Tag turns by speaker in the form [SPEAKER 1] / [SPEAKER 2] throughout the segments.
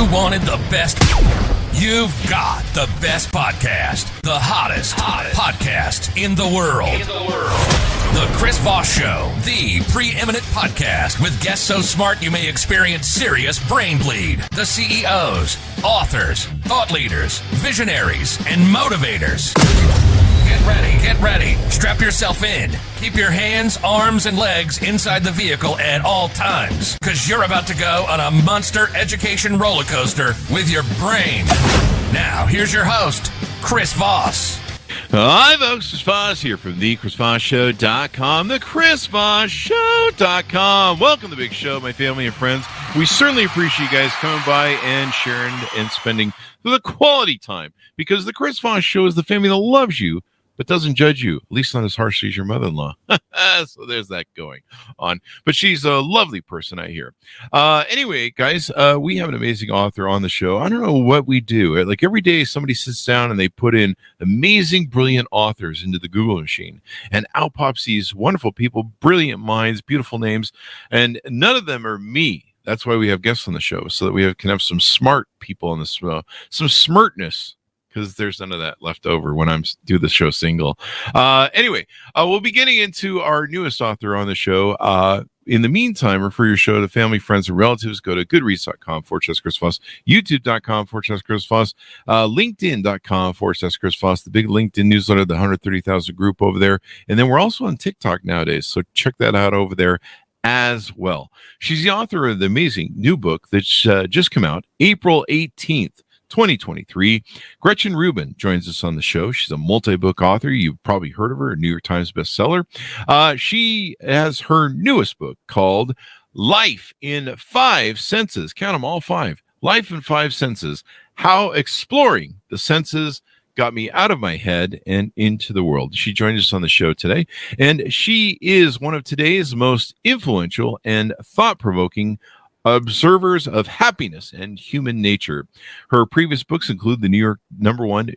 [SPEAKER 1] You wanted the best. You've got the best podcast, the hottest podcast in the world. The Chris Voss Show, the preeminent podcast with guests so smart you may experience serious brain bleed. The CEOs, authors, thought leaders, visionaries, and motivators. Get ready. Strap yourself in. Keep your hands, arms, and legs inside the vehicle at all times, because you're about to go on a monster education roller coaster with your brain. Now, here's your host, Chris Voss.
[SPEAKER 2] Hi, folks. Chris Voss here from thechrisvossshow.com, thechrisvossshow.com. Welcome to the big show, my family and friends. We certainly appreciate you guys coming by and sharing and spending the quality time, because the Chris Voss Show is the family that loves you but doesn't judge you, at least not as harshly as your mother-in-law. So there's that going on. But she's a lovely person, I hear. Anyway, guys, we have an amazing author on the show. I don't know what we do. Like every day somebody sits down and they put in amazing, brilliant authors into the Google machine. And out pops these wonderful people, brilliant minds, beautiful names. And none of them are me. That's why we have guests on the show, so that can have some smart people on the show, some smartness, because there's none of that left over when I'm do the show single. Anyway, we'll be getting into our newest author on the show. In the meantime, refer your show to family, friends, and relatives. Go to goodreads.com/Chris Voss, youtube.com/Chris Voss, linkedin.com/Chris Voss, the big LinkedIn newsletter, the 130,000 group over there. And then we're also on TikTok nowadays, so check that out over there as well. She's the author of the amazing new book that's just come out April 18th. 2023. Gretchen Rubin joins us on the show. She's a multi-book author. You've probably heard of her, a New York Times bestseller. She has her newest book called Life in 5 Senses. Count them all 5. Life in 5 Senses. How exploring the senses got me out of my head and into the world. She joined us on the show today, and she is one of today's most influential and thought-provoking observers of happiness and human nature. Her previous books include the #1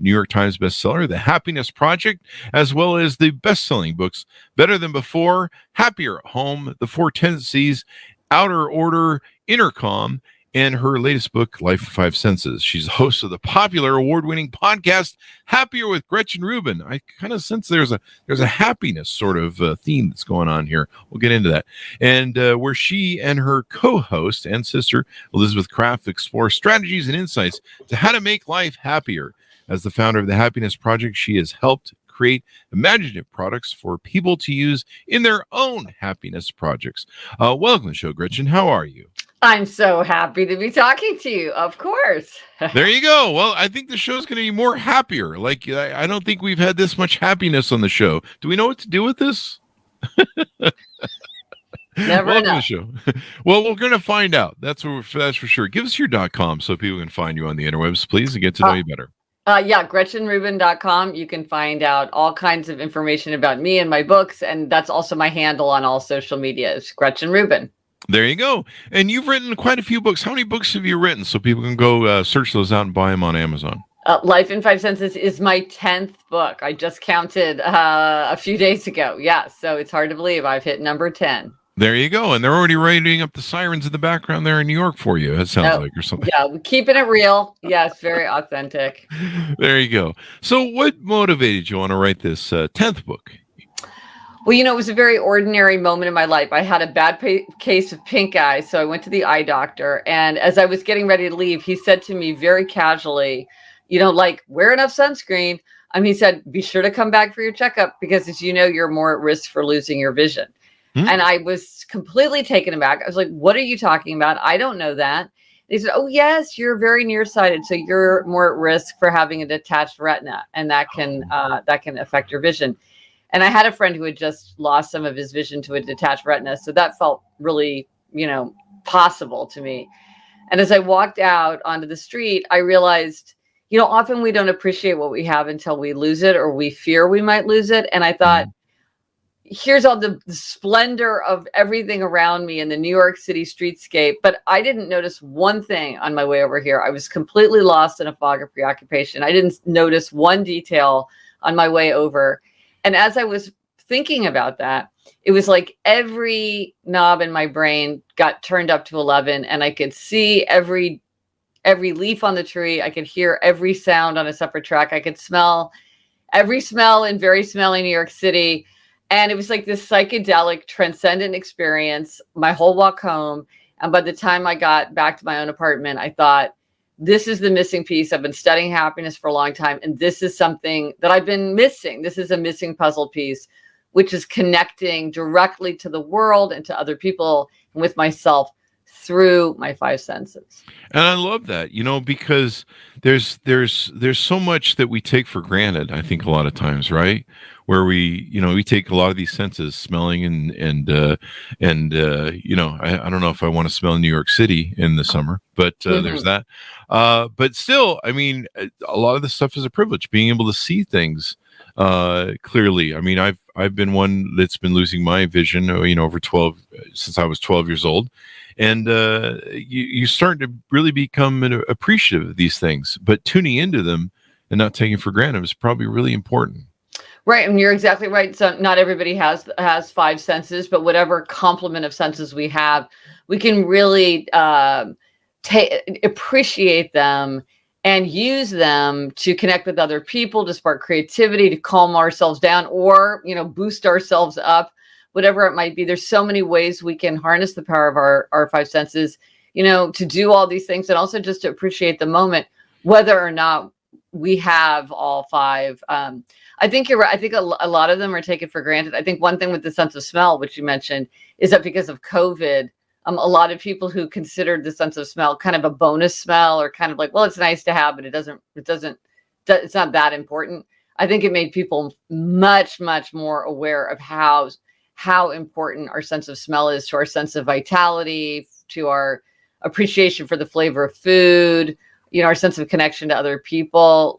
[SPEAKER 2] New York Times bestseller, The Happiness Project, as well as the best-selling books Better Than Before, Happier at Home, The 4 Tendencies, Outer Order, Intercom, and her latest book, Life in 5 Senses. She's the host of the popular award-winning podcast, Happier with Gretchen Rubin. I kind of sense there's a happiness sort of theme that's going on here. We'll get into that. And where she and her co-host and sister, Elizabeth Kraft, explore strategies and insights to how to make life happier. As the founder of the Happiness Project, she has helped create imaginative products for people to use in their own happiness projects. Welcome to the show, Gretchen. How are you?
[SPEAKER 3] I'm so happy to be talking to you, of course.
[SPEAKER 2] There you go. Well, I think the show's going to be more happier. Like, I don't think we've had this much happiness on the show. Do we know what to do with this?
[SPEAKER 3] Never
[SPEAKER 2] Welcome
[SPEAKER 3] enough.
[SPEAKER 2] to the show. Well, we're going to find out. That's for sure. Give us your .com so people can find you on the interwebs, please, and get to know you better.
[SPEAKER 3] GretchenRubin.com. You can find out all kinds of information about me and my books, and that's also my handle on all social media is Gretchen Rubin.
[SPEAKER 2] There you go. And you've written quite a few books. How many books have you written so people can go search those out and buy them on Amazon?
[SPEAKER 3] Life in 5 Senses is my 10th book. I just counted a few days ago. Yeah, so it's hard to believe I've hit number 10.
[SPEAKER 2] There you go. And they're already writing up the sirens in the background there in New York for you, it sounds like, or something.
[SPEAKER 3] Yeah, we're keeping it real. Yes, very authentic.
[SPEAKER 2] There you go. So what motivated you on to write this 10th book?
[SPEAKER 3] Well, it was a very ordinary moment in my life. I had a bad case of pink eye, so I went to the eye doctor. And as I was getting ready to leave, he said to me very casually, wear enough sunscreen. He said, be sure to come back for your checkup because, as you know, you're more at risk for losing your vision. And I was completely taken aback. I was like, what are you talking about? I don't know that. And he said, oh, yes, you're very nearsighted. So you're more at risk for having a detached retina, and that can affect your vision. And I had a friend who had just lost some of his vision to a detached retina. So that felt really, possible to me. And as I walked out onto the street, I realized, often we don't appreciate what we have until we lose it or we fear we might lose it. And I thought, here's all the splendor of everything around me in the New York City streetscape. But I didn't notice one thing on my way over here. I was completely lost in a fog of preoccupation. I didn't notice one detail on my way over. And as I was thinking about that, it was like every knob in my brain got turned up to 11, and I could see every every leaf on the tree. I could hear every sound on a separate track. I could smell every smell in very smelly New York City. And it was like this psychedelic, transcendent experience my whole walk home. And by the time I got back to my own apartment, I thought, this is the missing piece. I've been studying happiness for a long time. And this is something that I've been missing. This is a missing puzzle piece, which is connecting directly to the world and to other people and with myself through my five senses.
[SPEAKER 2] And I love that, because there's so much that we take for granted, I think, a lot of times, right? Where we take a lot of these senses, smelling and I don't know if I want to smell New York City in the summer, but there's that. But still, I mean, a lot of this stuff is a privilege, being able to see things clearly. I mean, I've been one that's been losing my vision, since I was 12 years old. And you start to really become appreciative of these things, but tuning into them and not taking for granted is probably really important.
[SPEAKER 3] Right, and you're exactly right. So not everybody has five senses, but whatever complement of senses we have, we can really appreciate them and use them to connect with other people, to spark creativity, to calm ourselves down, or boost ourselves up. Whatever it might be, there's so many ways we can harness the power of our five senses, to do all these things, and also just to appreciate the moment, whether or not we have all five. I think you're right. I think a lot of them are taken for granted. I think one thing with the sense of smell, which you mentioned, is that because of COVID, a lot of people who considered the sense of smell kind of a bonus smell, or kind of like, well, it's nice to have, but it's not that important. I think it made people much, much more aware of how important our sense of smell is to our sense of vitality, to our appreciation for the flavor of food, our sense of connection to other people.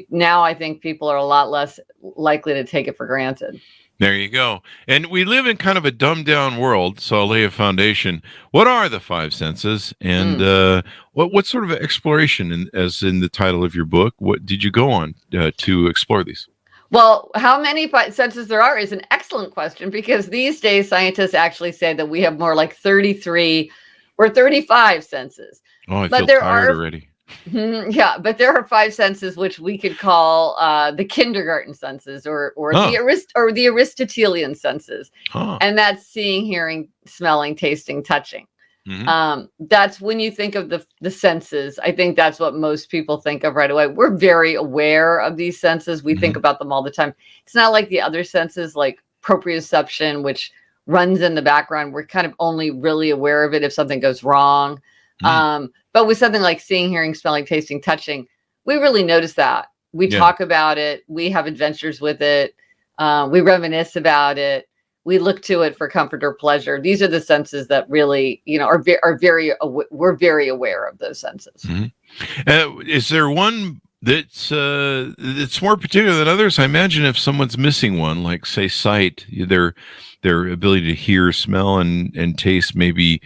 [SPEAKER 3] Now I think people are a lot less likely to take it for granted.
[SPEAKER 2] There you go. And we live in kind of a dumbed down world, so I'll lay a foundation. What are the five senses, and what sort of exploration, as in the title of your book, what did you go on to explore these?
[SPEAKER 3] Well, how many senses there are is an excellent question, because these days scientists actually say that we have more like 33 or 35 senses.
[SPEAKER 2] Oh, I feel tired already.
[SPEAKER 3] Yeah, but there are five senses which we could call the kindergarten senses, or the Aristotelian senses, and that's seeing, hearing, smelling, tasting, touching. Mm-hmm. That's when you think of the senses. I think that's what most people think of right away. We're very aware of these senses. We think about them all the time. It's not like the other senses, like proprioception, which runs in the background. We're kind of only really aware of it if something goes wrong. But with something like seeing, hearing, smelling, tasting, touching, we really notice that. We talk about it. We have adventures with it. We reminisce about it. We look to it for comfort or pleasure. These are the senses that really, we're very aware of those senses.
[SPEAKER 2] Mm-hmm. Is there one that's more particular than others? I imagine if someone's missing one, like say sight, their ability to hear, smell, and taste maybe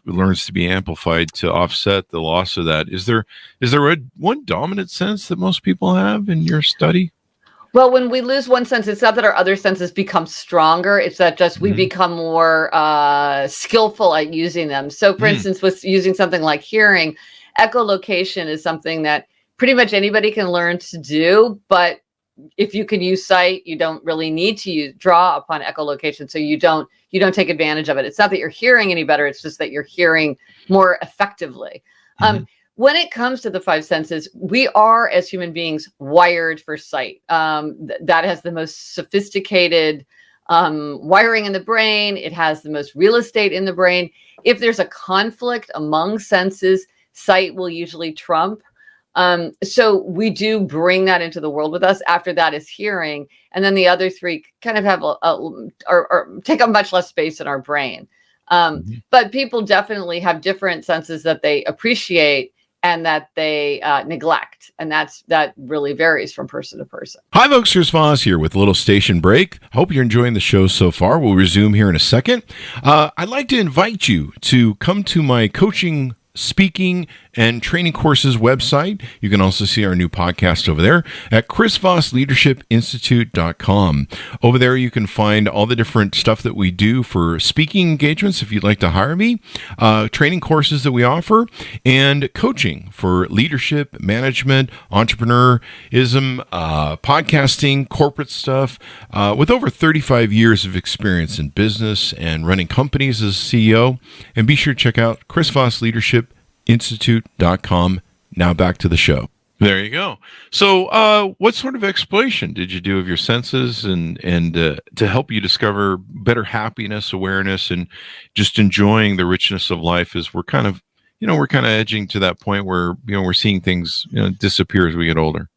[SPEAKER 2] learns to be amplified to offset the loss of that. Is there one dominant sense that most people have in your study?
[SPEAKER 3] Well, when we lose one sense, it's not that our other senses become stronger. It's that just we become more skillful at using them. So, for instance, with using something like hearing, echolocation is something that pretty much anybody can learn to do. But if you can use sight, you don't really need to draw upon echolocation. So you don't take advantage of it. It's not that you're hearing any better. It's just that you're hearing more effectively. When it comes to the five senses, we are, as human beings, wired for sight. That has the most sophisticated wiring in the brain. It has the most real estate in the brain. If there's a conflict among senses, sight will usually trump. So we do bring that into the world with us. After that is hearing. And then the other three kind of have or take up much less space in our brain. But people definitely have different senses that they appreciate and that they neglect. And that really varies from person to person.
[SPEAKER 2] Hi, folks. Here's Voss here with a little station break. Hope you're enjoying the show so far. We'll resume here in a second. I'd like to invite you to come to my coaching speaking and training courses website. You can also see our new podcast over there at chrisvossleadershipinstitute.com. Over there, you can find all the different stuff that we do for speaking engagements if you'd like to hire me, training courses that we offer, and coaching for leadership, management, entrepreneurism, podcasting, corporate stuff. With over 35 years of experience in business and running companies as CEO. And be sure to check out chrisvossleadershipinstitute.com. Now back to the show. There you go. So what sort of exploration did you do of your senses and to help you discover better happiness, awareness, and just enjoying the richness of life as we're kind of edging to that point where, we're seeing things, disappear as we get older?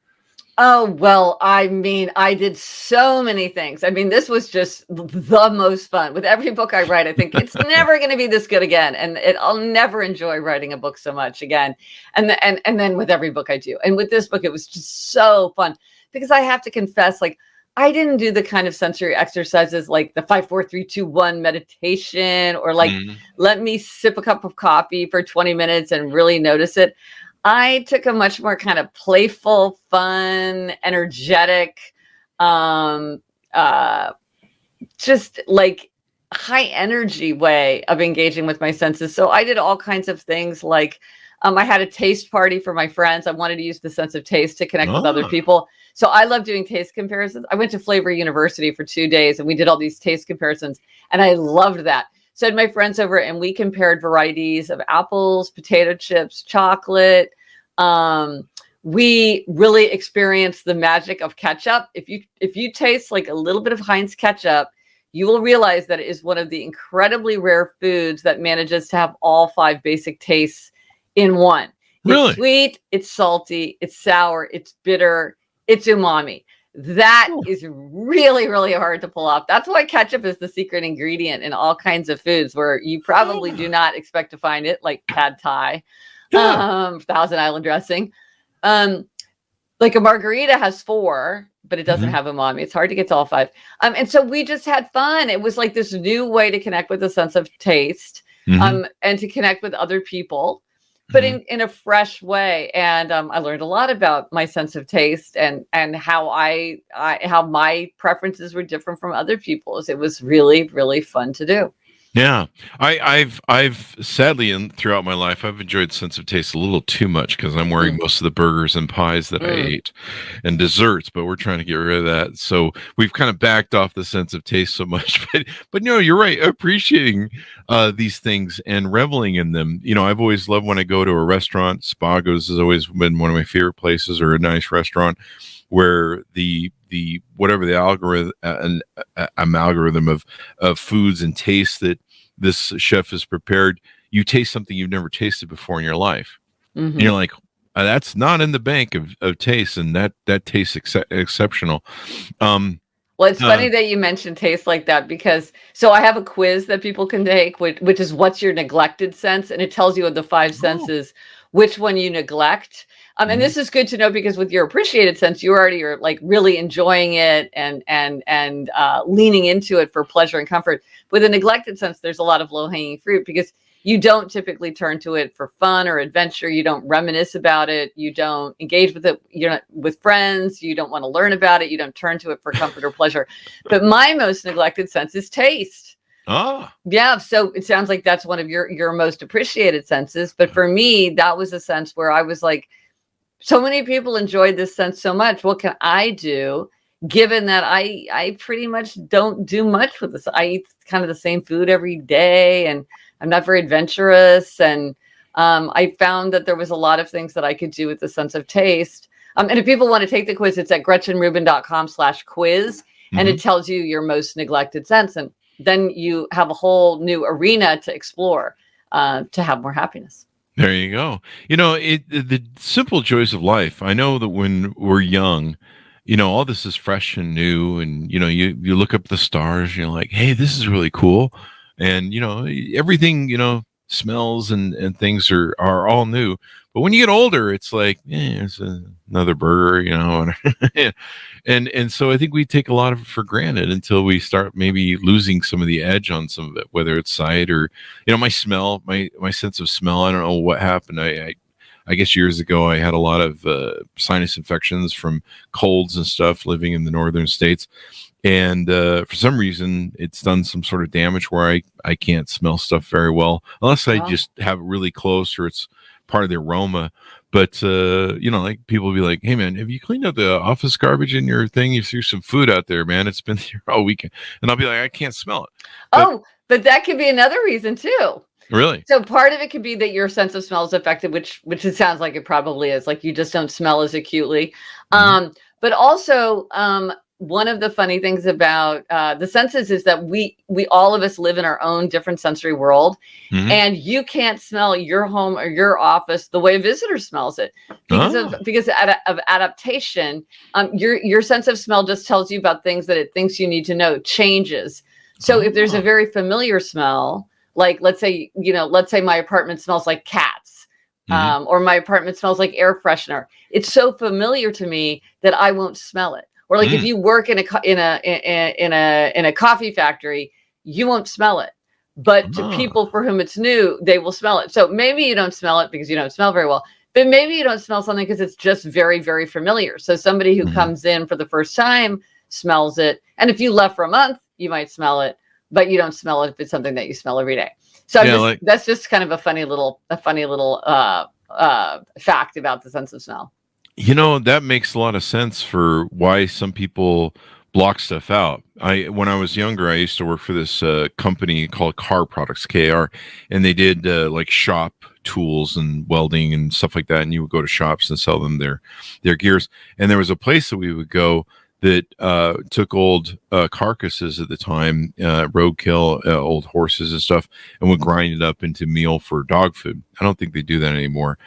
[SPEAKER 3] Oh, well, I mean, I did so many things. I mean, this was just the most fun. With every book I write, I think it's never going to be this good again. And I'll never enjoy writing a book so much again. And then with every book I do. And with this book, it was just so fun because I have to confess, like, I didn't do the kind of sensory exercises like the 5, 4, 3, 2, 1 meditation or like, let me sip a cup of coffee for 20 minutes and really notice it. I took a much more kind of playful, fun, energetic, just like high energy way of engaging with my senses. So I did all kinds of things like I had a taste party for my friends. I wanted to use the sense of taste to connect with other people. So I love doing taste comparisons. I went to Flavor University for 2 days and we did all these taste comparisons and I loved that. So I had my friends over and we compared varieties of apples, potato chips, chocolate. We really experienced the magic of ketchup. If you taste like a little bit of Heinz ketchup, you will realize that it is one of the incredibly rare foods that manages to have all 5 basic tastes in one.
[SPEAKER 2] Really?
[SPEAKER 3] It's sweet, it's salty, it's sour, it's bitter, it's umami. That is really, really hard to pull off. That's why ketchup is the secret ingredient in all kinds of foods where you probably do not expect to find it, like pad thai, Thousand Island dressing. Like a margarita has 4, but it doesn't have umami. It's hard to get to all 5. And so we just had fun. It was like this new way to connect with a sense of taste, and to connect with other people, but in a fresh way. And I learned a lot about my sense of taste and how how my preferences were different from other people's. It was really, really fun to do.
[SPEAKER 2] Yeah, I've sadly, throughout my life, I've enjoyed sense of taste a little too much because I'm wearing most of the burgers and pies that I ate and desserts, but we're trying to get rid of that. So we've kind of backed off the sense of taste so much. But no, you're right. Appreciating these things and reveling in them. I've always loved when I go to a restaurant. Spago's has always been one of my favorite places, or a nice restaurant where the whatever the algorithm of foods and tastes that this chef has prepared, you taste something you've never tasted before in your life. And you're like, that's not in the bank of taste, and that tastes exceptional. Well,
[SPEAKER 3] it's funny that you mentioned taste like that because I have a quiz that people can take, which is what's your neglected sense, and it tells you of the 5 senses which one you neglect. And this is good to know because with your appreciated sense, you already are like really enjoying it and leaning into it for pleasure and comfort. With a neglected sense, there's a lot of low hanging fruit because you don't typically turn to it for fun or adventure. You don't reminisce about it. You don't engage with it. You're not with friends. You don't want to learn about it. You don't turn to it for comfort or pleasure. But my most neglected sense is taste.
[SPEAKER 2] Oh,
[SPEAKER 3] yeah. So it sounds like that's one of your most appreciated senses. But for me, that was a sense where I was like, so many people enjoyed this sense so much. What can I do? Given that I pretty much don't do much with this. I eat kind of the same food every day and I'm not very adventurous. And I found that there was a lot of things that I could do with the sense of taste. And if people want to take the quiz, it's at gretchenrubin.com/quiz. And it tells you your most neglected sense. And then you have a whole new arena to explore to have more happiness.
[SPEAKER 2] There you go. The simple joys of life. I know that when we're young, all this is fresh and new, and you look up the stars, and you're like, hey, this is really cool, and everything smells and things are all new. But when you get older, it's like, it's another burger, and so I think we take a lot of it for granted until we start maybe losing some of the edge on some of it, whether it's sight or, my smell, my sense of smell. I don't know what happened. I guess years ago I had a lot of sinus infections from colds and stuff living in the northern states. And for some reason, it's done some sort of damage where I can't smell stuff very well, unless I just have it really close or it's part of the aroma. But, like people will be like, hey, man, have you cleaned up the office garbage in your thing? You threw some food out there, man. It's been here all weekend. And I'll be like, I can't smell it.
[SPEAKER 3] But that could be another reason, too.
[SPEAKER 2] Really?
[SPEAKER 3] So part of it could be that your sense of smell is affected, which it sounds like it probably is. Like you just don't smell as acutely. But also, one of the funny things about the senses is that we all of us live in our own different sensory world, and you can't smell your home or your office the way a visitor smells it because of adaptation. Your sense of smell just tells you about things that it thinks you need to know, changes. So if there's a very familiar smell, like let's say my apartment smells like cats, or my apartment smells like air freshener. It's so familiar to me that I won't smell it. Or like if you work in a coffee factory, you won't smell it. But to people for whom it's new, they will smell it. So maybe you don't smell it because you don't smell very well. But maybe you don't smell something because it's just very, very familiar. So somebody who comes in for the first time smells it. And if you left for a month, you might smell it, but you don't smell it if it's something that you smell every day. So that's just kind of a funny little fact about the sense of smell.
[SPEAKER 2] That makes a lot of sense for why some people block stuff out. When I was younger, I used to work for this company called Car Products, KAR, and they did like shop tools and welding and stuff like that. And you would go to shops and sell them their gears. And there was a place that we would go that took old carcasses at the time, roadkill, old horses and stuff, and would grind it up into meal for dog food. I don't think they do that anymore,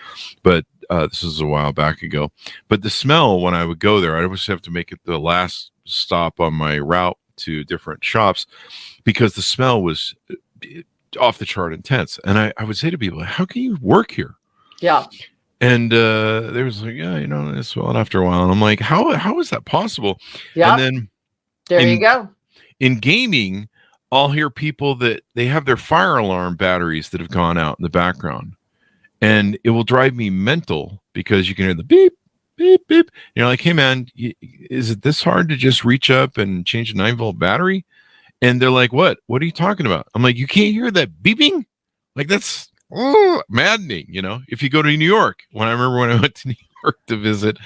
[SPEAKER 2] but this was a while back ago. But the smell, when I would go there, I always have to make it the last stop on my route to different shops because the smell was off the chart intense. And I would say to people, how can you work here?
[SPEAKER 3] Yeah.
[SPEAKER 2] And they was like, it's well after a while. And I'm like, how is that possible?
[SPEAKER 3] Yeah.
[SPEAKER 2] And then
[SPEAKER 3] there you go.
[SPEAKER 2] In gaming, I'll hear people that they have their fire alarm batteries that have gone out in the background. And it will drive me mental because you can hear the beep, beep, beep. You're like, hey, man, is it this hard to just reach up and change a 9-volt battery? And they're like, what? What are you talking about? I'm like, you can't hear that beeping? Like, that's maddening, If you go to New York, when I went to New York to visit,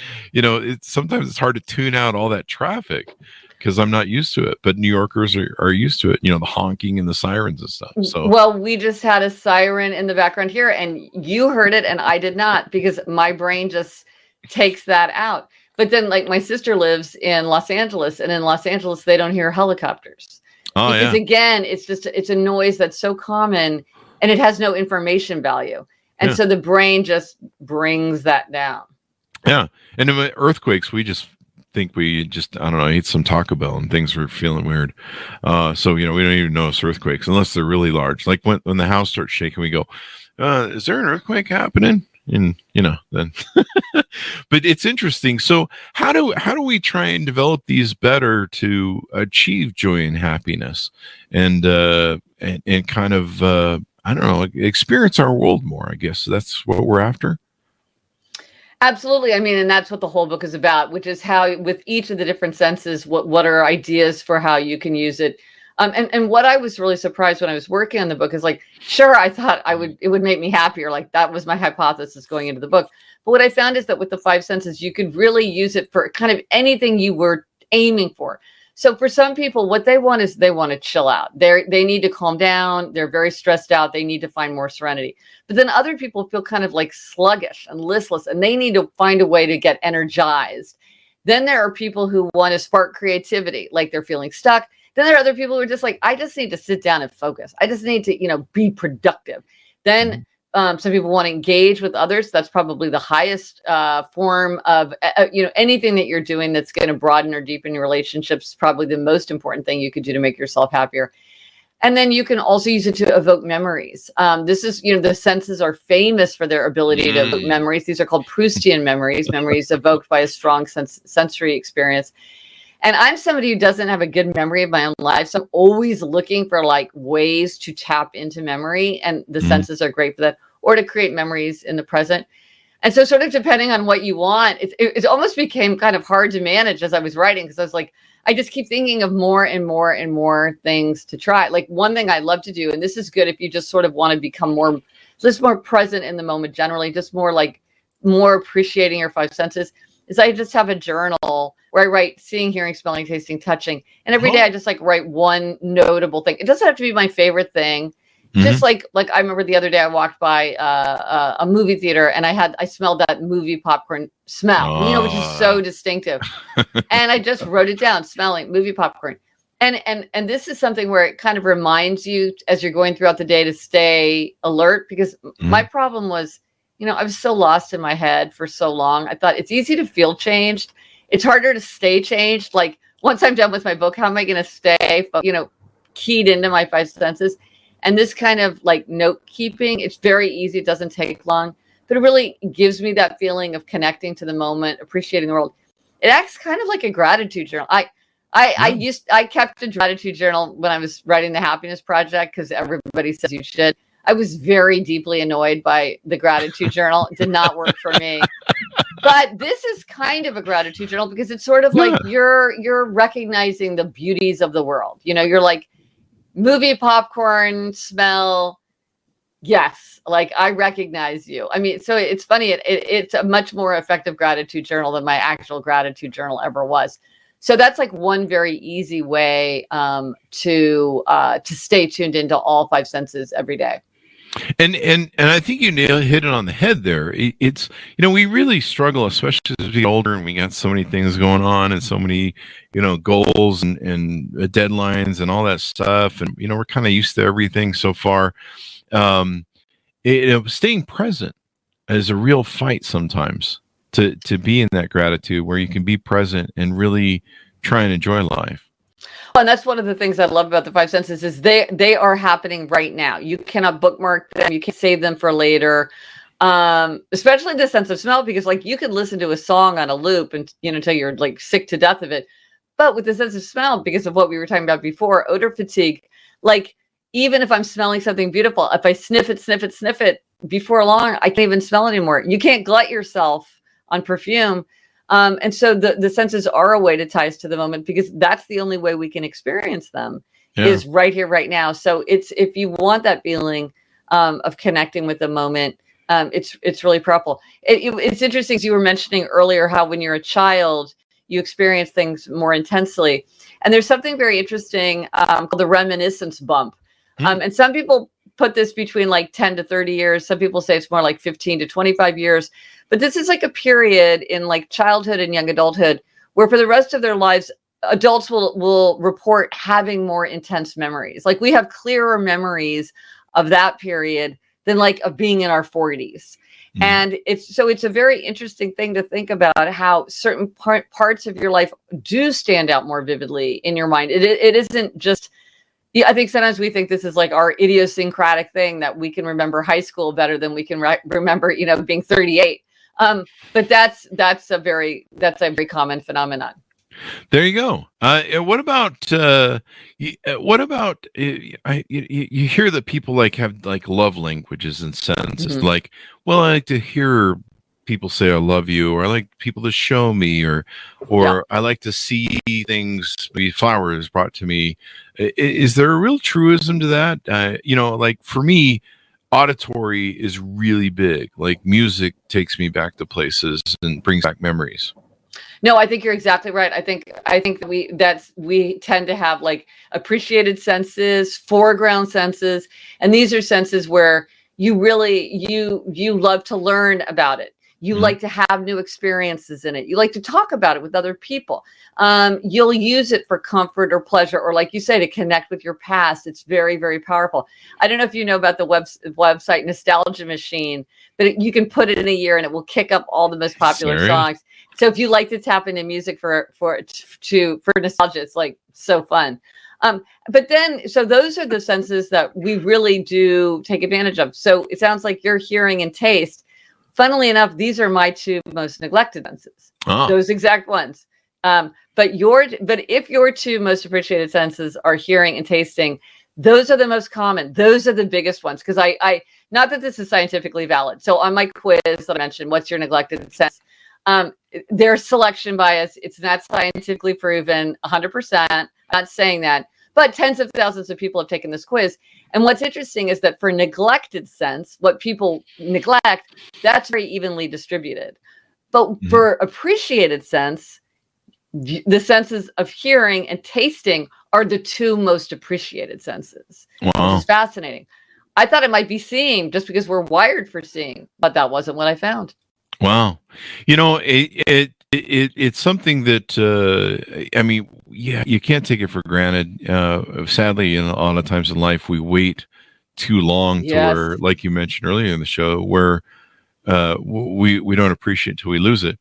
[SPEAKER 2] sometimes it's hard to tune out all that traffic because I'm not used to it. But New Yorkers are used to it, the honking and the sirens and stuff. So,
[SPEAKER 3] well, we just had a siren in the background here and you heard it and I did not because my brain just takes that out. But then like my sister lives in Los Angeles and in Los Angeles, they don't hear helicopters. Because again, it's a noise that's so common and it has no information value. And so the brain just brings that down.
[SPEAKER 2] Yeah. And in earthquakes, we just think I don't know, ate some Taco Bell and things were feeling weird. So, we don't even notice earthquakes unless they're really large. Like when the house starts shaking, we go, is there an earthquake happening? And, then, but it's interesting. So how do we try and develop these better to achieve joy and happiness and kind of, I don't know, experience our world more, I guess that's what we're after.
[SPEAKER 3] Absolutely. I mean, and that's what the whole book is about, which is how with each of the different senses, what are ideas for how you can use it. And what I was really surprised when I was working on the book is like, sure, I thought it would make me happier. Like that was my hypothesis going into the book. But what I found is that with the 5 senses, you could really use it for kind of anything you were aiming for. So for some people, what they want is they want to chill out. They need to calm down. They're very stressed out. They need to find more serenity. But then other people feel kind of like sluggish and listless, and they need to find a way to get energized. Then there are people who want to spark creativity, like they're feeling stuck. Then there are other people who are just like, I just need to sit down and focus. I just need to, be productive. Then some people want to engage with others. That's probably the highest form of, anything that you're doing that's going to broaden or deepen your relationships is probably the most important thing you could do to make yourself happier. And then you can also use it to evoke memories. This is, the senses are famous for their ability to evoke memories. These are called Proustian memories, memories evoked by a strong sensory experience. And I'm somebody who doesn't have a good memory of my own life. So I'm always looking for like ways to tap into memory. And the senses are great for that, or to create memories in the present. And so sort of depending on what you want, it almost became kind of hard to manage as I was writing, because I was like, I just keep thinking of more and more and more things to try. Like one thing I love to do, and this is good if you just sort of want to become more present in the moment, generally, just more appreciating your five senses, is I just have a journal where I write seeing, hearing, smelling, tasting, touching. And every day I just like write one notable thing. It doesn't have to be my favorite thing. Just like I remember the other day I walked by a movie theater and I smelled that movie popcorn smell, which is so distinctive. And I just wrote it down, smelling movie popcorn. And this is something where it kind of reminds you as you're going throughout the day to stay alert, because my problem was, I was so lost in my head for so long. I thought it's easy to feel changed. It's harder to stay changed. Like once I'm done with my book, how am I going to stay, keyed into my five senses? And this kind of like note keeping, it's very easy. It doesn't take long, but it really gives me that feeling of connecting to the moment, appreciating the world. It acts kind of like a gratitude journal. I kept a gratitude journal when I was writing the Happiness Project, because everybody says you should. I was very deeply annoyed by the gratitude journal. It did not work for me. But this is kind of a gratitude journal, because it's sort of like you're recognizing the beauties of the world. You're like, movie popcorn smell. Yes. Like I recognize you. I mean, so it's funny. It's a much more effective gratitude journal than my actual gratitude journal ever was. So that's like one very easy way to stay tuned into all five senses every day.
[SPEAKER 2] And I think you hit it on the head there. It's we really struggle, especially as we get older and we got so many things going on and so many goals and deadlines and all that stuff, and we're kind of used to everything so far. Staying present is a real fight sometimes to be in that gratitude where you can be present and really try and enjoy life.
[SPEAKER 3] And that's one of the things I love about the five senses is they are happening right now. You cannot bookmark them. You can't save them for later. Especially the sense of smell, because like you could listen to a song on a loop and until you're like sick to death of it. But with the sense of smell, because of what we were talking about before, odor fatigue, like even if I'm smelling something beautiful, if I sniff it before long, I can't even smell it anymore. You can't glut yourself on perfume. And so the senses are a way to tie us to the moment, because that's the only way we can experience them is right here, right now. So if you want that feeling of connecting with the moment, it's really powerful. It's interesting, as you were mentioning earlier, how when you're a child, you experience things more intensely. And there's something very interesting called the reminiscence bump. And some people put this between like 10 to 30 years. Some people say it's more like 15 to 25 years. But this is like a period in like childhood and young adulthood where for the rest of their lives, adults will report having more intense memories. Like we have clearer memories of that period than like of being in our 40s. And it's a very interesting thing to think about how certain parts of your life do stand out more vividly in your mind. It isn't just, I think sometimes we think this is like our idiosyncratic thing that we can remember high school better than we can remember, being 38. But that's a very common phenomenon.
[SPEAKER 2] There you go. What about you hear that people like have like love languages and sentences, like, well, I like to hear people say I love you, or I like people to show me, or I like to see things, maybe flowers brought to me. Is there a real truism to that? Like for me, auditory is really big. Like music takes me back to places and brings back memories.
[SPEAKER 3] No, I think you're exactly right. I think we tend to have like appreciated senses, foreground senses, and these are senses where you really you love to learn about it. You like to have new experiences in it. You like to talk about it with other people. You'll use it for comfort or pleasure, or like you say, to connect with your past. It's very, very powerful. I don't know if you know about the website Nostalgia Machine, but you can put it in a year and it will kick up all the most popular songs. So if you like to tap into music for nostalgia, it's like so fun. But then, so those are the senses that we really do take advantage of. So it sounds like your hearing and taste. Funnily enough, these are my two most neglected senses. Those exact ones. But if your two most appreciated senses are hearing and tasting, those are the most common. Those are the biggest ones. Because I not that this is scientifically valid. So on my quiz that I mentioned, what's your neglected sense? There's selection bias. It's not scientifically proven 100%. I'm not saying that, but tens of thousands of people have taken this quiz. And what's interesting is that for neglected sense, what people neglect, that's very evenly distributed. But for appreciated sense, the senses of hearing and tasting are the two most appreciated senses, which is fascinating. I thought it might be seeing just because we're wired for seeing, but that wasn't what I found.
[SPEAKER 2] Wow. It's something that, I mean, yeah, you can't take it for granted. Sadly, a lot of times in life, we wait too long to where, like you mentioned earlier in the show, where we don't appreciate it until we lose it.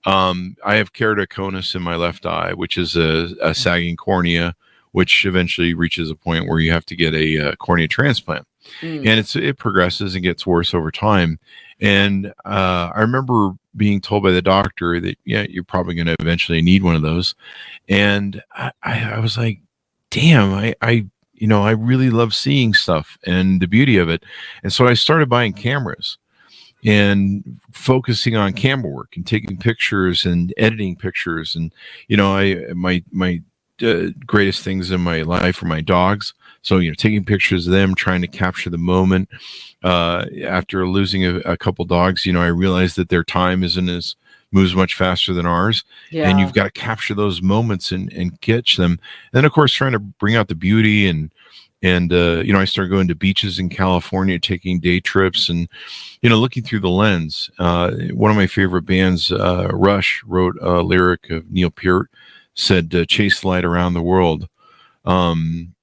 [SPEAKER 2] I have keratoconus in my left eye, which is a sagging cornea, which eventually reaches a point where you have to get a cornea transplant. And it progresses and gets worse over time. And I remember being told by the doctor that, yeah, you're probably going to eventually need one of those. And I was like, damn, I really love seeing stuff and the beauty of it. And so I started buying cameras and focusing on camera work and taking pictures and editing pictures. And, my greatest things in my life are my dogs. So, taking pictures of them, trying to capture the moment. After losing a couple dogs, I realized that their time moves much faster than ours. Yeah. And you've got to capture those moments and catch them. And then, of course, trying to bring out the beauty and I started going to beaches in California, taking day trips and, looking through the lens. One of my favorite bands, Rush, wrote a lyric of Neil Peart, said, chase the light around the world.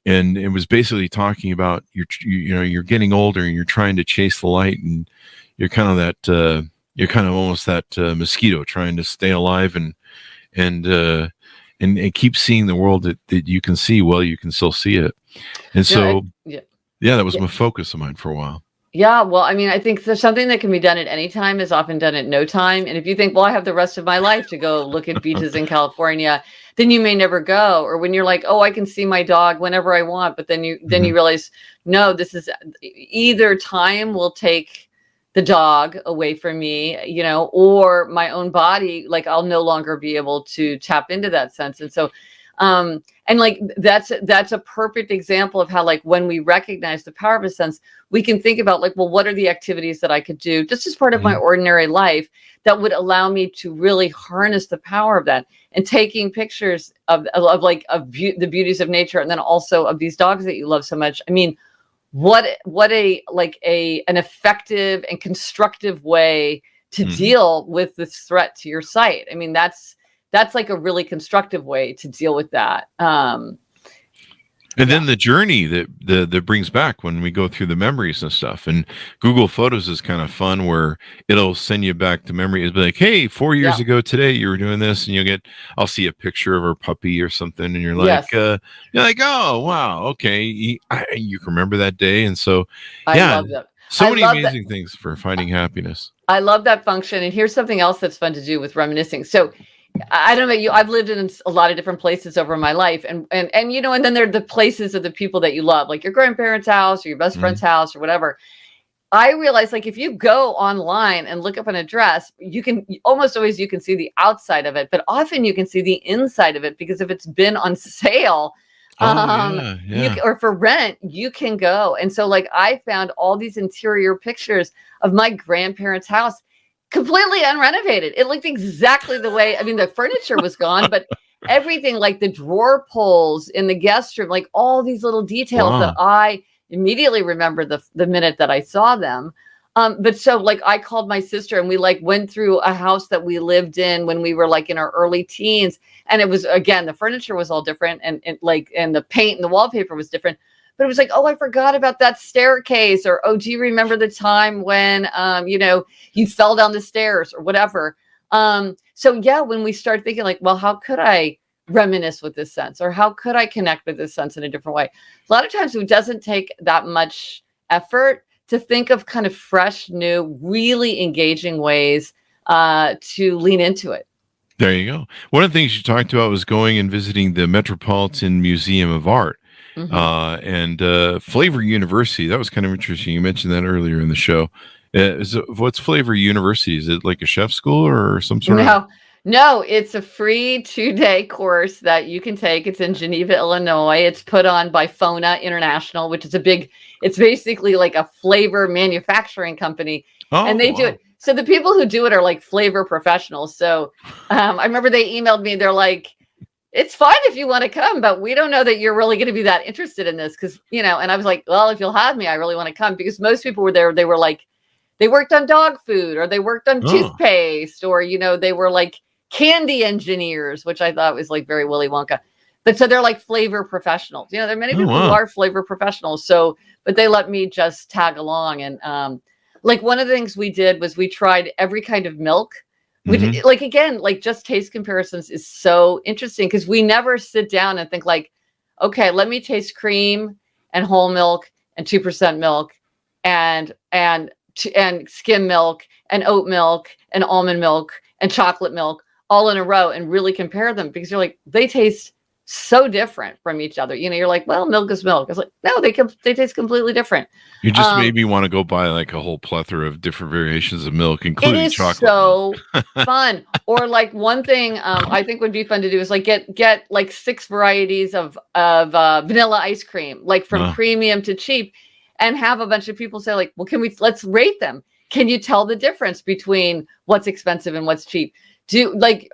[SPEAKER 2] And it was basically talking about you're getting older and you're trying to chase the light, and you're kind of almost that mosquito trying to stay alive and keep seeing the world that you can see while you can still see it. And so, that was my focus of mine for a while.
[SPEAKER 3] Yeah, well, I mean, I think there's something that can be done at any time is often done at no time. And if you think, well, I have the rest of my life to go look at beaches in California, then you may never go. Or when you're like, oh, I can see my dog whenever I want, but then you realize, no, this is either time will take the dog away from me, or my own body, like I'll no longer be able to tap into that sense. And so and like that's a perfect example of how, like, when we recognize the power of a sense, we can think about, like, well, what are the activities that I could do just as part of my ordinary life that would allow me to really harness the power of that. And taking pictures of the beauties of nature, and then also of these dogs that you love so much. I mean, what an effective and constructive way to deal with this threat to your sight. I mean, that's like a really constructive way to deal with that.
[SPEAKER 2] And then the journey that brings back when we go through the memories and stuff. And Google Photos is kind of fun, where it'll send you back to memory. It'll be like, hey, 4 years ago today, you were doing this, and I'll see a picture of her puppy or something, and you're like, oh wow, okay, you can remember that day. And so,
[SPEAKER 3] I love that.
[SPEAKER 2] So many amazing things for finding happiness.
[SPEAKER 3] I love that function. And here's something else that's fun to do with reminiscing. So I don't know about you. I've lived in a lot of different places over my life, and then there are the places of the people that you love, like your grandparents' house or your best friend's house or whatever. I realized, like, if you go online and look up an address, you can almost always see the outside of it, but often you can see the inside of it, because if it's been on sale, or for rent, you can go. And so, like, I found all these interior pictures of my grandparents' house, completely unrenovated. It looked exactly the way, I mean, the furniture was gone, but everything, like the drawer pulls in the guest room, like all these little details that I immediately remember the minute that I saw them. But so, like, I called my sister, and we, like, went through a house that we lived in when we were, like, in our early teens. And it was, again, the furniture was all different, and the paint and the wallpaper was different. But it was like, oh, I forgot about that staircase, or, oh, do you remember the time when, you fell down the stairs or whatever? So yeah, when we start thinking, like, well, how could I reminisce with this sense? Or how could I connect with this sense in a different way? A lot of times it doesn't take that much effort to think of kind of fresh, new, really engaging ways to lean into it.
[SPEAKER 2] There you go. One of the things you talked about was going and visiting the Metropolitan Museum of Art and Flavor University. That was kind of interesting. You mentioned that earlier in the show. What's Flavor University? Is it like a chef school or some sort of?
[SPEAKER 3] No, it's a free 2-day course that you can take. It's in Geneva, Illinois. It's put on by FONA International, which is it's basically like a flavor manufacturing company. And they do it. So the people who do it are like flavor professionals. So I remember they emailed me. They're like, it's fine if you want to come, but we don't know that you're really going to be that interested in this. Because, and I was like, well, if you'll have me, I really want to come. Because most people were there. They were like, they worked on dog food, or they worked on toothpaste, or, they were like candy engineers, which I thought was like very Willy Wonka. But so they're like flavor professionals. There are many people who are flavor professionals. So, but they let me just tag along. And like one of the things we did was we tried every kind of milk, which like, again, like just taste comparisons is so interesting because we never sit down and think like, okay, let me taste cream and whole milk and 2% milk and skim milk and oat milk and almond milk and chocolate milk all in a row and really compare them, because you're like, they taste so different from each other. You're like, well, milk is milk. It's like, no, they taste completely different.
[SPEAKER 2] You just made me want to go buy like a whole plethora of different variations of milk, including chocolate.
[SPEAKER 3] It is so fun. Or like one thing I think would be fun to do is like get like 6 varieties of vanilla ice cream, like from premium to cheap, and have a bunch of people say like, well, let's rate them. Can you tell the difference between what's expensive and what's cheap? Do you like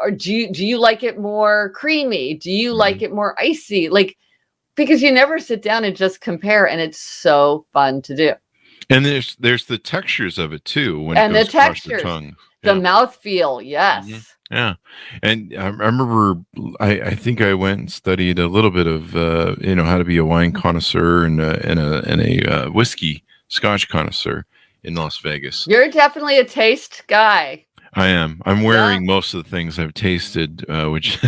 [SPEAKER 3] it more creamy? Do you like it more icy? Like, because you never sit down and just compare, and it's so fun to do.
[SPEAKER 2] And there's the textures of it too. When
[SPEAKER 3] and
[SPEAKER 2] it goes
[SPEAKER 3] the textures,
[SPEAKER 2] across your tongue.
[SPEAKER 3] the mouthfeel, yes.
[SPEAKER 2] Yeah. And I remember I think I went and studied a little bit of how to be a wine connoisseur and a whiskey Scotch connoisseur in Las Vegas.
[SPEAKER 3] You're definitely a taste guy.
[SPEAKER 2] I am. I'm wearing most of the things I've tasted, which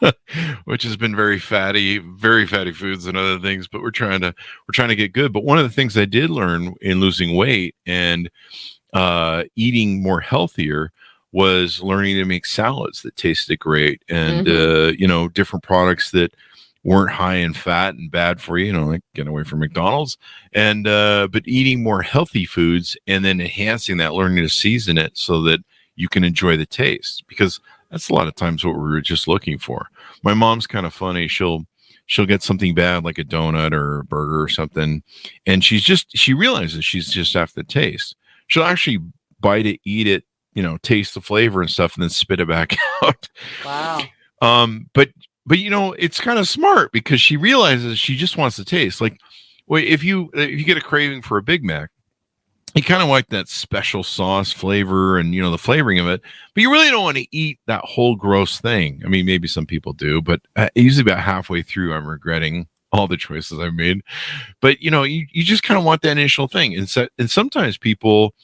[SPEAKER 2] has been very fatty foods and other things, but we're trying to get good. But one of the things I did learn in losing weight and eating more healthier was learning to make salads that tasted great, and different products that weren't high in fat and bad for you, like getting away from McDonald's, and but eating more healthy foods and then enhancing that, learning to season it so that you can enjoy the taste, because that's a lot of times what we were just looking for. My mom's kind of funny. She'll get something bad like a donut or a burger or something, and she realizes she's just after the taste. She'll actually bite it, eat it, taste the flavor and stuff, and then spit it back out.
[SPEAKER 3] Wow.
[SPEAKER 2] But it's kind of smart, because she realizes she just wants to taste. Like, well, if you get a craving for a Big Mac, you kind of like that special sauce flavor and the flavoring of it, but you really don't want to eat that whole gross thing. I mean, maybe some people do, but usually about halfway through, I'm regretting all the choices I've made. But you just kind of want that initial thing, and sometimes people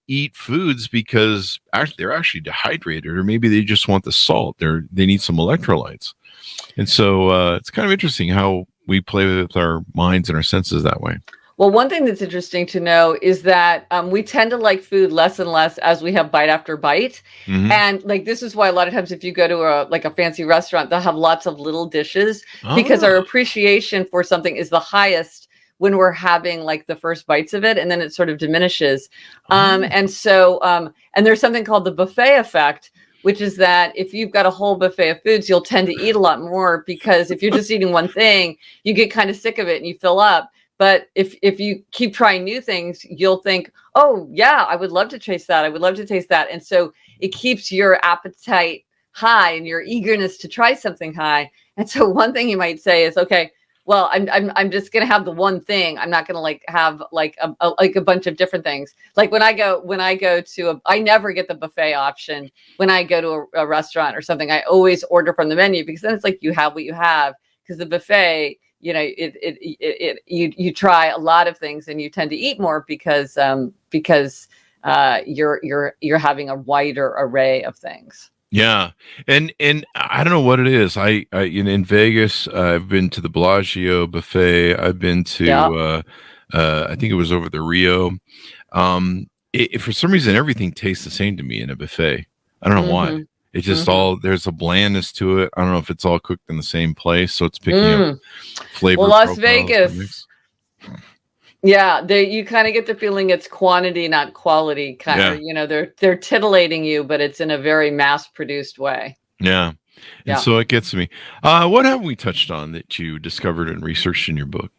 [SPEAKER 2] eat foods because they're actually dehydrated, or maybe they just want the salt. They need some electrolytes, and so it's kind of interesting how we play with our minds and our senses that way.
[SPEAKER 3] Well, one thing that's interesting to know is that we tend to like food less and less as we have bite after bite. And like, this is why a lot of times if you go to a fancy restaurant, they'll have lots of little dishes, because our appreciation for something is the highest when we're having like the first bites of it, and then it sort of diminishes. And so, and there's something called the buffet effect, which is that if you've got a whole buffet of foods, you'll tend to eat a lot more, because if you're just eating one thing, you get kind of sick of it and you fill up. But if you keep trying new things, you'll think, oh, yeah, I would love to taste that. I would love to taste that. And so it keeps your appetite high and your eagerness to try something high. And so one thing you might say is, okay, well, I'm just going to have the one thing. I'm not going to have a bunch of different things. Like when I go to I never get the buffet option when I go to a restaurant or something. I always order from the menu, because then it's like you have what you have, because the buffet, you try a lot of things and you tend to eat more because you're having a wider array of things.
[SPEAKER 2] Yeah, and I don't know what it is. In Vegas, I've been to the Bellagio buffet. I've been
[SPEAKER 3] Yeah.
[SPEAKER 2] to I think it was over the Rio. For some reason, everything tastes the same to me in a buffet. I don't know why.
[SPEAKER 3] Mm-hmm.
[SPEAKER 2] It's just
[SPEAKER 3] Mm-hmm.
[SPEAKER 2] all there's a blandness to it. I don't know if it's all cooked in the same place, so it's picking up
[SPEAKER 3] Well,
[SPEAKER 2] flavor
[SPEAKER 3] Las
[SPEAKER 2] profiles that
[SPEAKER 3] Vegas.
[SPEAKER 2] mix.
[SPEAKER 3] Yeah, you kind of get the feeling it's quantity, not quality.
[SPEAKER 2] Yeah,
[SPEAKER 3] They're titillating you, but it's in a very mass-produced way.
[SPEAKER 2] yeah, and
[SPEAKER 3] Yeah.
[SPEAKER 2] so it gets me. What have we touched on that you discovered and researched in your book?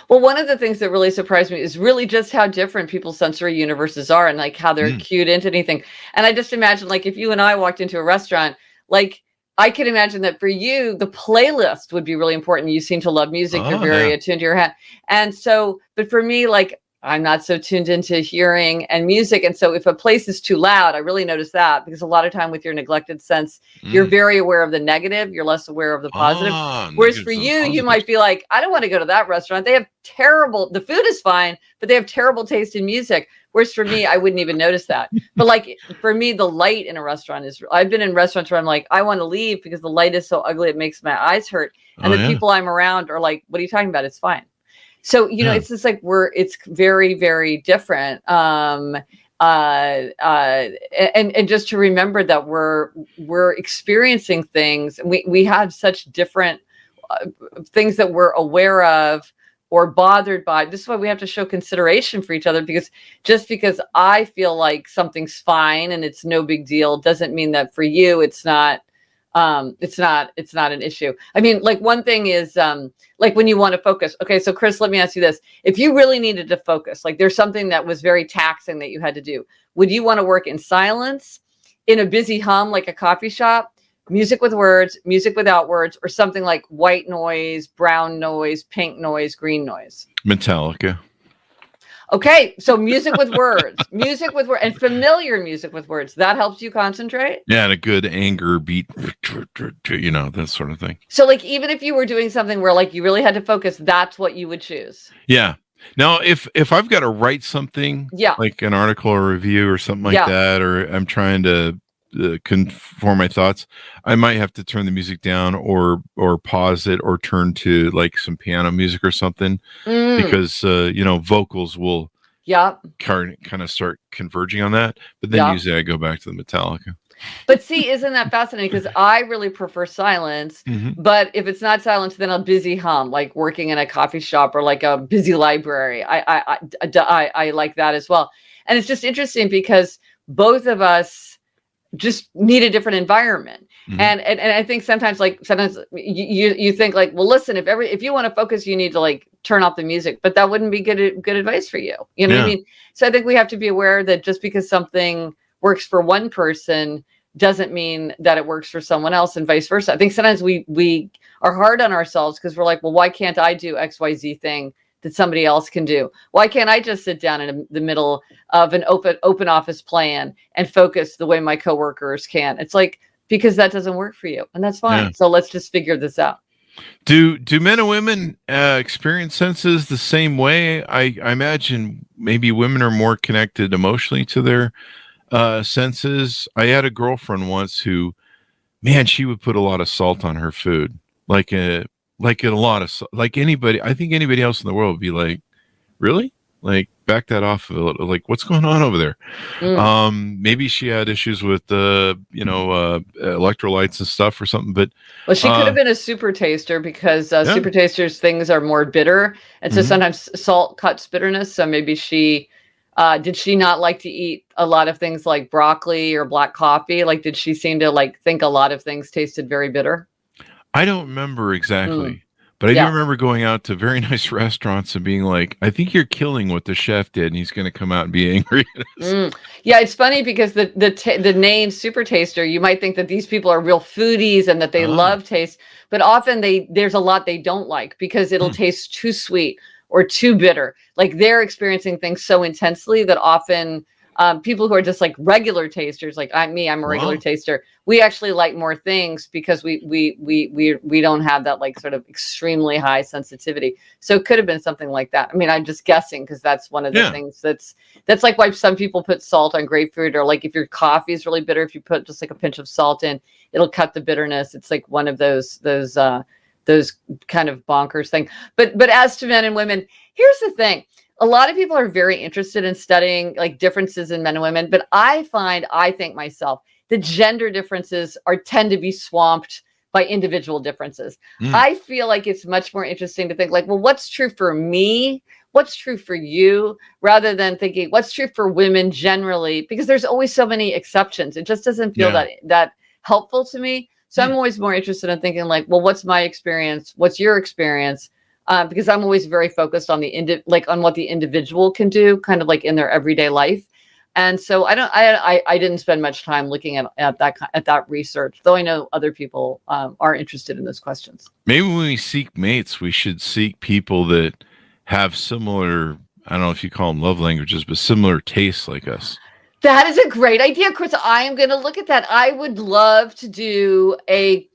[SPEAKER 3] Well, one of the things that really surprised me is really just how different people's sensory universes are and like how they're cued into anything. And I just imagine like if you and I walked into a restaurant, like I can imagine that for you, the playlist would be really important. You seem to love music. You're
[SPEAKER 2] Oh,
[SPEAKER 3] very
[SPEAKER 2] yeah.
[SPEAKER 3] attuned to your hand. And so, but for me, like I'm not so tuned into hearing and music. And so if a place is too loud, I really notice that because a lot of time with your neglected sense, you're very aware of the negative. You're less aware of the positive. Whereas for
[SPEAKER 2] Negatives and
[SPEAKER 3] you, you
[SPEAKER 2] positives.
[SPEAKER 3] might be like, I don't want to go to that restaurant. They have the food is fine, but they have terrible taste in music. Whereas for me, I wouldn't even notice that. But like for me, the light in a restaurant I've been in restaurants where I'm like, I want to leave because the light is so ugly. It makes my eyes hurt. And
[SPEAKER 2] Oh,
[SPEAKER 3] the
[SPEAKER 2] yeah.
[SPEAKER 3] people I'm around are like, what are you talking about? It's fine. So,
[SPEAKER 2] Yeah.
[SPEAKER 3] it's just like it's very, very different. And just to remember that we're experiencing things and we have such different things that we're aware of or bothered by. This is why we have to show consideration for each other, because just because I feel like something's fine and it's no big deal doesn't mean that for you it's not an issue. I mean, like one thing is like when you want to focus. Okay, so Chris, let me ask you this. If you really needed to focus, like there's something that was very taxing that you had to do, would you want to work in silence, in a busy hum like a coffee shop, music with words, music without words, or something like white noise, brown noise, pink noise, green noise?
[SPEAKER 2] Metallica.
[SPEAKER 3] Okay, so music with words, and familiar music with words. That helps you concentrate.
[SPEAKER 2] Yeah, and a good anger beat, that sort of thing.
[SPEAKER 3] So like even if you were doing something where like you really had to focus, that's what you would choose.
[SPEAKER 2] Yeah. Now, if I've got to write something,
[SPEAKER 3] Yeah.
[SPEAKER 2] like an article or review or something like that, or I'm trying to conform my thoughts, I might have to turn the music down or pause it or turn to like some piano music or something because vocals will kind of start converging on that. But then usually I go back to the Metallica.
[SPEAKER 3] But see, isn't that fascinating? Because I really prefer silence. But if it's not silence, then a busy hum, like working in a coffee shop or like a busy library. I like that as well. And it's just interesting because both of us just need a different environment. And I think sometimes you think like, well, listen, if you want to focus, you need to like turn off the music, but that wouldn't be good advice for you. You know what I mean? So I think we have to be aware that just because something works for one person doesn't mean that it works for someone else and vice versa. I think sometimes we are hard on ourselves because we're like, well, why can't I do XYZ thing that somebody else can do? Why can't I just sit down in the middle of an open office plan and focus the way my coworkers can? It's like, because that doesn't work for you, and that's fine. So let's just figure this out.
[SPEAKER 2] Do men and women experience senses the same way? I imagine maybe women are more connected emotionally to their senses. I had a girlfriend once who, man, she would put a lot of salt on her food, like a lot of like anybody. I think anybody else in the world would be like, really? Like back that off a little. Like what's going on over there? Maybe she had issues with electrolytes and stuff or something. But
[SPEAKER 3] well, she could have been a super taster because super tasters things are more bitter, and so sometimes salt cuts bitterness. So maybe she. Did she not like to eat a lot of things like broccoli or black coffee? Like, did she seem to like think a lot of things tasted very bitter?
[SPEAKER 2] I don't remember exactly, but I do remember going out to very nice restaurants and being like, I think you're killing what the chef did, and he's going to come out and be angry at us.
[SPEAKER 3] Yeah, it's funny because the name super taster, you might think that these people are real foodies and that they love taste, but often there's a lot they don't like because it'll taste too sweet or too bitter. Like they're experiencing things so intensely that often People who are just like regular tasters, like I'm a regular taster. We actually like more things because we don't have that like sort of extremely high sensitivity. So it could have been something like that. I mean, I'm just guessing because that's one of the things that's like why some people put salt on grapefruit, or like if your coffee is really bitter, if you put just like a pinch of salt in, it'll cut the bitterness. It's like one of those kind of bonkers thing. But as to men and women, here's the thing. A lot of people are very interested in studying like differences in men and women, but I think myself, the gender differences tend to be swamped by individual differences. I feel like it's much more interesting to think like, well, what's true for me? What's true for you? Rather than thinking what's true for women generally, because there's always so many exceptions. It just doesn't feel that helpful to me. So I'm always more interested in thinking like, well, what's my experience? What's your experience? Because I'm always very focused on on what the individual can do, kind of like in their everyday life. And so I didn't spend much time looking at that research, though I know other people are interested in those questions.
[SPEAKER 2] Maybe when we seek mates, we should seek people that have similar, I don't know if you call them love languages, but similar tastes like us.
[SPEAKER 3] That is a great idea, Chris. I am going to look at that. I would love to do a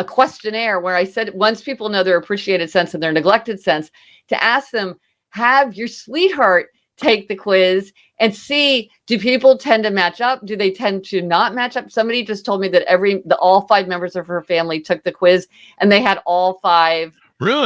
[SPEAKER 3] questionnaire where I said, once people know their appreciated sense and their neglected sense, to ask them, have your sweetheart take the quiz and see, do people tend to match up? Do they tend to not match up? Somebody just told me that all 5 members of her family took the quiz and they had all 5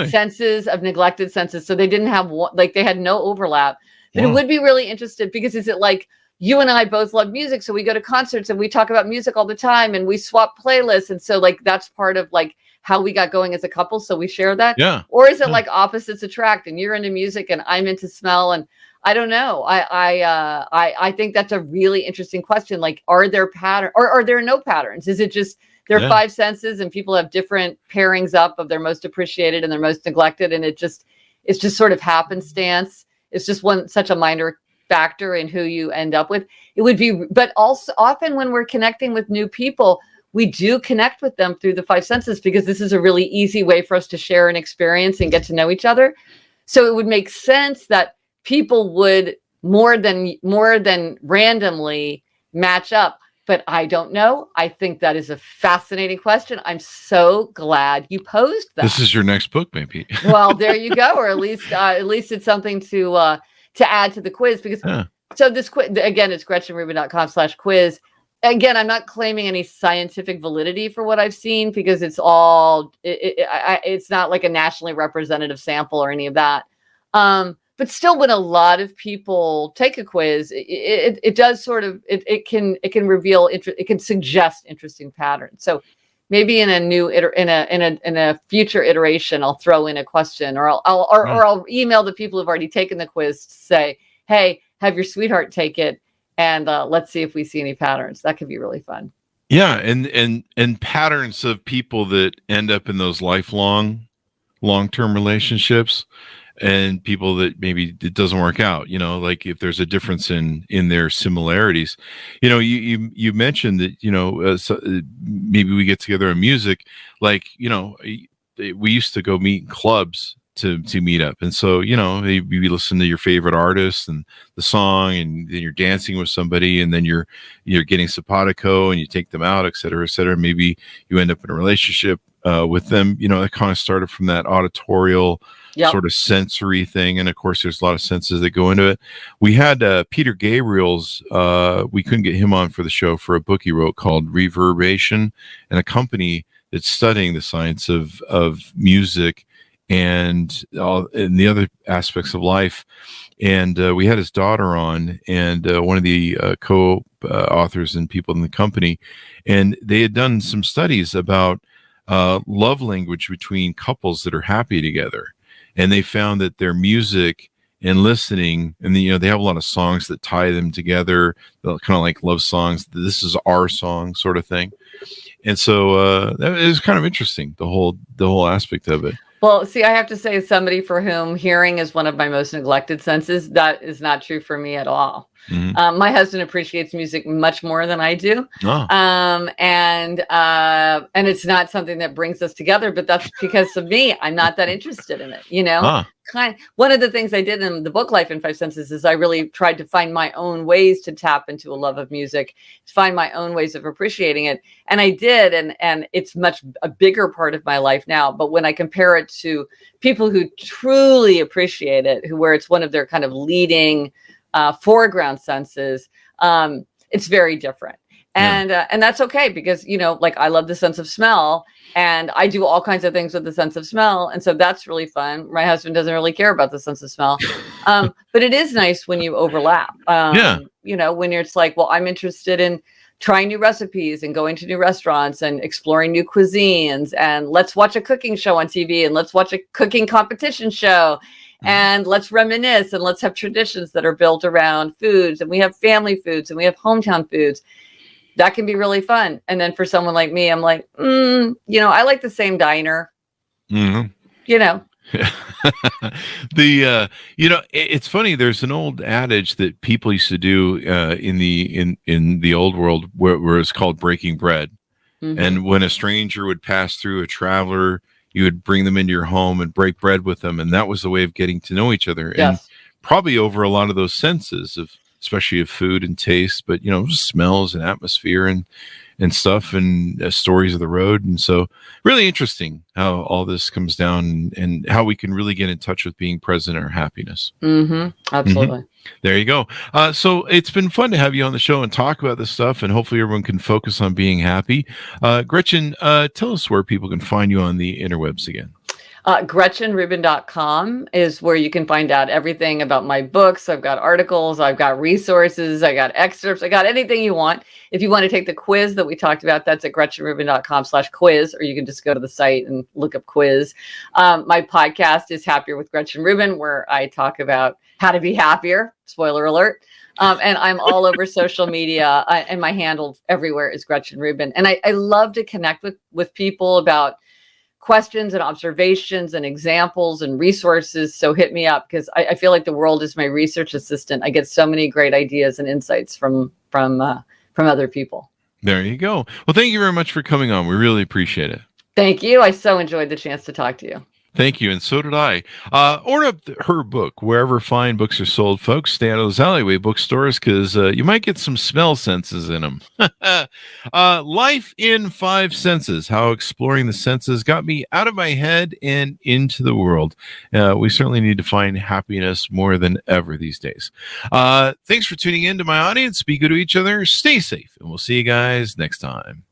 [SPEAKER 3] senses of neglected senses. So they didn't have one, like they had no overlap. But it would be really interesting because is it like, you and I both love music, so we go to concerts and we talk about music all the time and we swap playlists. And so like that's part of like how we got going as a couple. So we share that. Yeah. Or is it like opposites attract and you're into music and I'm into smell? And I don't know. I think that's a really interesting question. Like, are there patterns or are there no patterns? Is it just there are 5 senses and people have different pairings up of their most appreciated and their most neglected? And it's just sort of happenstance. It's just such a minor factor in who you end up with. It would be, but also often when we're connecting with new people, we do connect with them through the 5 senses because this is a really easy way for us to share an experience and get to know each other. So it would make sense that people would more than randomly match up. But I don't know. I think that is a fascinating question. I'm so glad you posed that.
[SPEAKER 2] This is your next book, maybe.
[SPEAKER 3] Well, there you go. Or at least it's something to add to the quiz because so this quiz again, it's GretchenRubin.com/quiz. Again, I'm not claiming any scientific validity for what I've seen because it's all it's not like a nationally representative sample or any of that. But still, when a lot of people take a quiz, it does sort of it can reveal it can suggest interesting patterns. So maybe in a new in a future iteration, I'll throw in a question, or I'll email the people who've already taken the quiz to say, hey, have your sweetheart take it, and let's see if we see any patterns. That could be really fun.
[SPEAKER 2] Yeah, and patterns of people that end up in those long-term relationships, and people that maybe it doesn't work out. You know, like if there's a difference in their similarities. You know, you mentioned that maybe we get together in music. Like we used to go meet in clubs to meet up, and so maybe you listen to your favorite artist and the song, and then you're dancing with somebody, and then you're getting simpatico, and you take them out, et cetera, et cetera. Maybe you end up in a relationship with them. It kind of started from that auditorial sort of sensory thing, and of course there's a lot of senses that go into it. We had Peter Gabriel's we couldn't get him on for the show for a book he wrote called Reverberation, and a company that's studying the science of music and the other aspects of life. And we had his daughter on, and one of the co-authors and people in the company, and they had done some studies about love language between couples that are happy together. And they found that their music and listening, and they have a lot of songs that tie them together, kind of like love songs. This is our song sort of thing. And so that is kind of interesting, the whole aspect of it.
[SPEAKER 3] Well, see, I have to say, as somebody for whom hearing is one of my most neglected senses, that is not true for me at all. My husband appreciates music much more than I do. And it's not something that brings us together, but that's because of me. I'm not that interested in it, you know. One of the things I did in the book Life in 5 Senses is I really tried to find my own ways to tap into a love of music, to find my own ways of appreciating it. And I did, and it's much a bigger part of my life now. But when I compare it to people who truly appreciate it, where it's one of their kind of leading foreground senses, it's very different. And that's okay, because, you know, like I love the sense of smell, and I do all kinds of things with the sense of smell. And so that's really fun. My husband doesn't really care about the sense of smell. But it is nice when you overlap. You know, when it's like, well, I'm interested in trying new recipes and going to new restaurants and exploring new cuisines, and let's watch a cooking show on TV, and let's watch a cooking competition show. And let's reminisce, and let's have traditions that are built around foods. And we have family foods, and we have hometown foods. That can be really fun. And then for someone like me, I'm like, you know, I like the same diner. You know.
[SPEAKER 2] You know, it's funny. There's an old adage that people used to do in the old world where it's called breaking bread. And when a stranger would pass through, a traveler, you would bring them into your home and break bread with them, and that was the way of getting to know each other. And probably over a lot of those senses of, especially of food and taste, but you know, smells and atmosphere and stuff, and stories of the road. And so really interesting how all this comes down, and how we can really get in touch with being present in our happiness.
[SPEAKER 3] Absolutely.
[SPEAKER 2] There you go. So it's been fun to have you on the show and talk about this stuff, and hopefully everyone can focus on being happy. Gretchen, tell us where people can find you on the interwebs again.
[SPEAKER 3] GretchenRubin.com is where you can find out everything about my books. I've got articles, I've got resources, I got excerpts, I got anything you want. If you want to take the quiz that we talked about, that's at GretchenRubin.com/quiz, or you can just go to the site and look up quiz. My podcast is Happier with Gretchen Rubin, where I talk about how to be happier. Spoiler alert. And I'm all over social media, and my handle everywhere is Gretchen Rubin. And I love to connect with people about questions and observations and examples and resources. So hit me up, because I feel like the world is my research assistant. I get so many great ideas and insights from other people.
[SPEAKER 2] There you go. Well, thank you very much for coming on. We really appreciate it.
[SPEAKER 3] Thank you. I so enjoyed the chance to talk to you.
[SPEAKER 2] Thank you, and so did I. Order up her book wherever fine books are sold, folks. Stay out of those alleyway bookstores, because you might get some smell senses in them. Life in 5 Senses, how exploring the senses got me out of my head and into the world. We certainly need to find happiness more than ever these days. Thanks for tuning in to my audience. Be good to each other. Stay safe, and we'll see you guys next time.